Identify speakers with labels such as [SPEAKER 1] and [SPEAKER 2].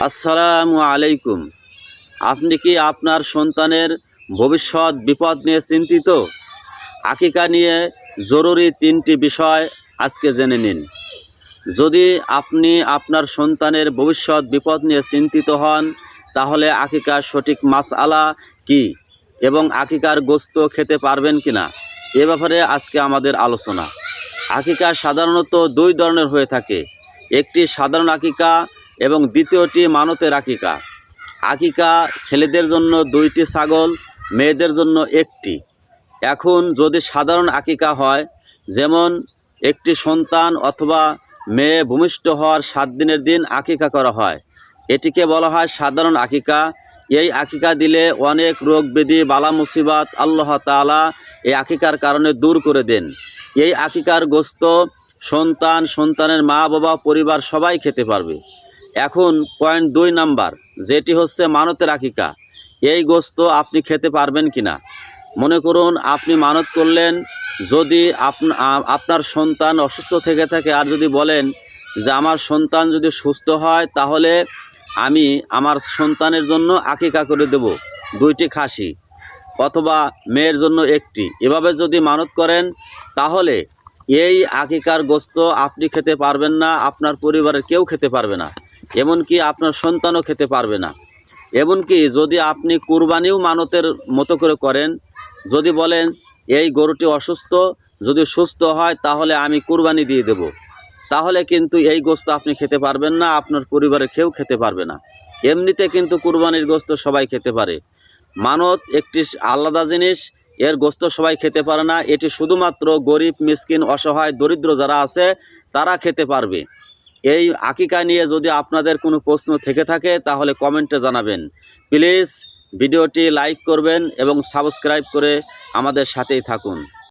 [SPEAKER 1] আসসালামু আলাইকুম। আপনি কি আপনার সন্তানের ভবিষ্যৎ বিপদ নিয়ে চিন্তিত? আকিকা নিয়ে জরুরি 3টি বিষয় আজকে জেনে নিন। যদি আপনি আপনার সন্তানের ভবিষ্যৎ বিপদ নিয়ে চিন্তিত হন, তাহলে আকিকার সঠিক মাসআলা কি এবং আকিকার গোশত খেতে পারবেন কিনা এ ব্যাপারে আজকে আমাদের আলোচনা। আকিকা সাধারণত 2 ধরনের হয়ে থাকে, একটি সাধারণ আকিকা এবং দ্বিতীয়টি মানতের আকিকা। আকিকা ছেলেদের জন্য 2টি ছাগল, মেয়েদের জন্য 1টি। এখন যদি সাধারণ আকিকা হয়, যেমন একটি সন্তান অথবা মেয়ে ভূমিষ্ঠ হওয়ার 7 দিনের দিন আকিকা করা হয়, এটিকে বলা হয় সাধারণ আকিকা। এই আকিকা দিলে অনেক রোগ ব্যাধি বালা মুসিবাত আল্লাহ তাআলা এই আকিকার কারণে দূর করে দেন। এই আকিকার গোশত সন্তান, সন্তানের মা বাবা, পরিবার সবাই খেতে পারবে। এখন পয়েন্ট 2 নাম্বার, যেটি হচ্ছে মানতের আকিকা। এই গোশত আপনি খেতে পারবেন কিনা। মনে করুন আপনি মানত করলেন, যদি আপনার সন্তান অসুস্থ থেকে থাকে আর যদি বলেন যে আমার সন্তান যদি সুস্থ হয় তাহলে আমি আমার সন্তানের জন্য আকিকা করে দেব 2টি খাসি, অথবা মেয়ের জন্য 1টি, এভাবে যদি মানত করেন তাহলে এই আকিকার গোশত আপনি খেতে পারবেন না, আপনার পরিবারের কেউ খেতে পারবে না, এমনকি আপনার সন্তানও খেতে পারবে না। এমনকি যদি আপনি কুরবানিও মানতের মতো করে করেন, যদি বলেন এই গরুটি অসুস্থ, যদি সুস্থ হয় তাহলে আমি কুরবানি দিয়ে দেব, তাহলে কিন্তু এই গোশত আপনি খেতে পারবেন না, আপনার পরিবারের কেউ খেতে পারবে না। এমনিতে কিন্তু কুরবানির গোশত সবাই খেতে পারে। মানত একটি আলাদা জিনিস, এর গোশত সবাই খেতে পারে না। এটি শুধুমাত্র গরিব, মিসকিন, অসহায়, দরিদ্র যারা আছে তারা খেতে পারবে। এই আকিকা নিয়ে যদি আপনাদের কোনো প্রশ্ন থেকে থাকে তাহলে কমেন্টে জানাবেন। প্লিজ ভিডিওটি লাইক করবেন এবং সাবস্ক্রাইব করে আমাদের সাথেই থাকুন।